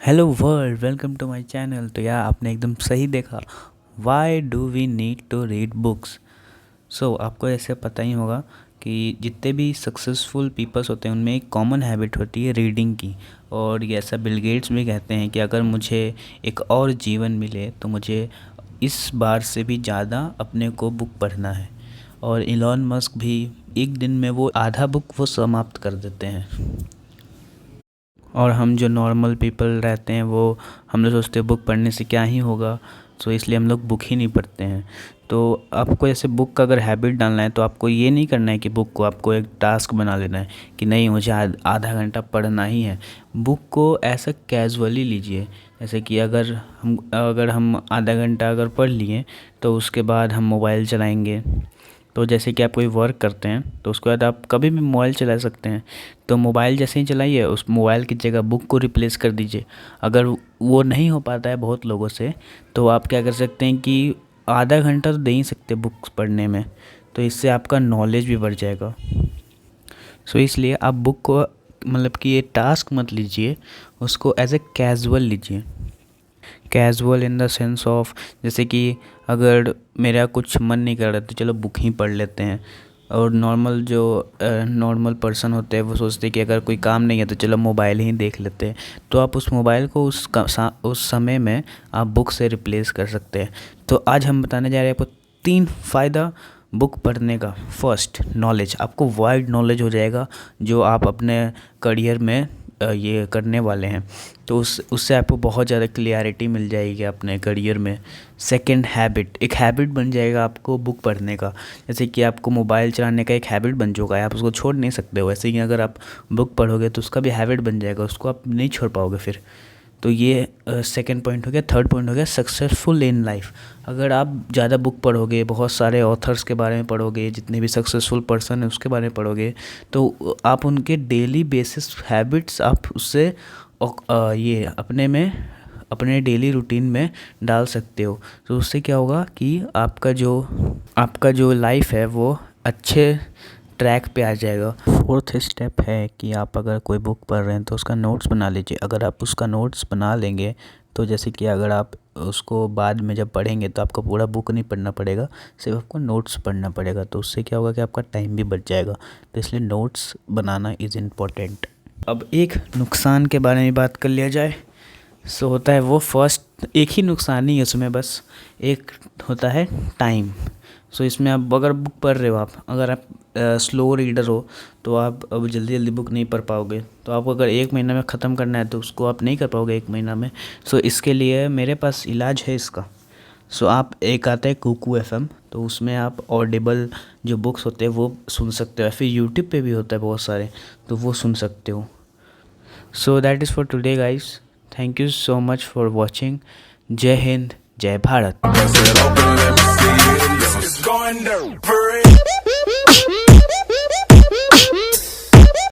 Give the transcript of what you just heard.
Hello world, welcome to my channel. तो यार आपने एकदम सही देखा। Why do we need to read books? आपको ऐसे पता ही होगा कि जितने भी सक्सेसफुल पीपल्स होते हैं उनमें एक कॉमन हैबिट होती है रीडिंग की। और ये ऐसा बिल गेट्स भी कहते हैं कि अगर मुझे एक और जीवन मिले तो मुझे इस बार से भी ज़्यादा अपने को बुक पढ़ना है। और इलॉन मस्क भी एक दिन में वो आधा बुक वो समाप्त कर देते हैं। और हम जो नॉर्मल पीपल रहते हैं वो हम लोग सोचते हैं बुक पढ़ने से क्या ही होगा। इसलिए हम लोग बुक ही नहीं पढ़ते हैं। तो आपको ऐसे बुक का अगर हैबिट डालना है तो आपको ये नहीं करना है कि बुक को आपको एक टास्क बना लेना है कि नहीं मुझे आधा घंटा पढ़ना ही है। बुक को ऐसा कैजुअली लीजिए, जैसे कि अगर हम आधा घंटा अगर पढ़ लिए तो उसके बाद हम मोबाइल चलाएंगे। तो जैसे कि आप कोई वर्क करते हैं तो उसके बाद आप कभी भी मोबाइल चला सकते हैं। तो मोबाइल जैसे ही चलाइए उस मोबाइल की जगह बुक को रिप्लेस कर दीजिए। अगर वो नहीं हो पाता है बहुत लोगों से तो आप क्या कर सकते हैं कि आधा घंटा तो दे ही सकते बुक्स पढ़ने में। तो इससे आपका नॉलेज भी बढ़ जाएगा। इसलिए आप बुक को मतलब कि ये टास्क मत लीजिए, उसको एज ए कैजुअल लीजिए। Casual in the sense of जैसे कि अगर मेरा कुछ मन नहीं कर रहा तो चलो बुक ही पढ़ लेते हैं। और नॉर्मल पर्सन होते हैं वो सोचते हैं कि अगर कोई काम नहीं है तो चलो मोबाइल ही देख लेते हैं। तो आप उस मोबाइल को उस समय में आप बुक से रिप्लेस कर सकते हैं। तो आज हम बताने जा रहे हैं आपको 3 फ़ायदा बुक पढ़ने का। First, knowledge. आपको वाइड नॉलेज हो जाएगा जो आप अपने करियर में ये करने वाले हैं। तो उससे आपको बहुत ज़्यादा क्लियरिटी मिल जाएगी अपने करियर में। Second, habit. एक हैबिट बन जाएगा आपको बुक पढ़ने का। जैसे कि आपको मोबाइल चलाने का एक हैबिट बन चुका है, आप उसको छोड़ नहीं सकते हो। वैसे ही अगर आप बुक पढ़ोगे तो उसका भी हैबिट बन जाएगा, उसको आप नहीं छोड़ पाओगे फिर। तो ये सेकंड पॉइंट हो गया। थर्ड पॉइंट हो गया सक्सेसफुल इन लाइफ। अगर आप ज़्यादा बुक पढ़ोगे, बहुत सारे ऑथर्स के बारे में पढ़ोगे, जितने भी सक्सेसफुल पर्सन है उसके बारे में पढ़ोगे, तो आप उनके डेली बेसिस हैबिट्स आप उससे ये अपने डेली रूटीन में डाल सकते हो। तो उससे क्या होगा कि आपका जो लाइफ है वो अच्छे ट्रैक पे आ जाएगा। फोर्थ स्टेप है कि आप अगर कोई बुक पढ़ रहे हैं तो उसका नोट्स बना लीजिए। अगर आप उसका नोट्स बना लेंगे तो जैसे कि अगर आप उसको बाद में जब पढ़ेंगे तो आपको पूरा बुक नहीं पढ़ना पड़ेगा, सिर्फ आपको नोट्स पढ़ना पड़ेगा। तो उससे क्या होगा कि आपका टाइम भी बच जाएगा। तो इसलिए नोट्स बनाना इज़ इम्पोर्टेंट। अब एक नुकसान के बारे में बात कर लिया जाए। होता है वो फर्स्ट, एक ही नुकसान ही है उसमें, बस एक होता है टाइम। इसमें आप अगर बुक पढ़ रहे हो, अगर आप स्लो रीडर हो तो आप अब जल्दी जल्दी बुक नहीं पढ़ पाओगे। तो आपको अगर 1 महीना में ख़त्म करना है तो उसको आप नहीं कर पाओगे 1 महीना में। इसके लिए मेरे पास इलाज है इसका। आप एक आता है कुकू एफएम, तो उसमें आप ऑडिबल जो बुक्स होते हैं वो सुन सकते हो। फिर यूट्यूब पे भी होता है बहुत सारे, तो वो सुन सकते हो। That is for today guys. Thank you so much for watching. जय हिंद, जय भारत।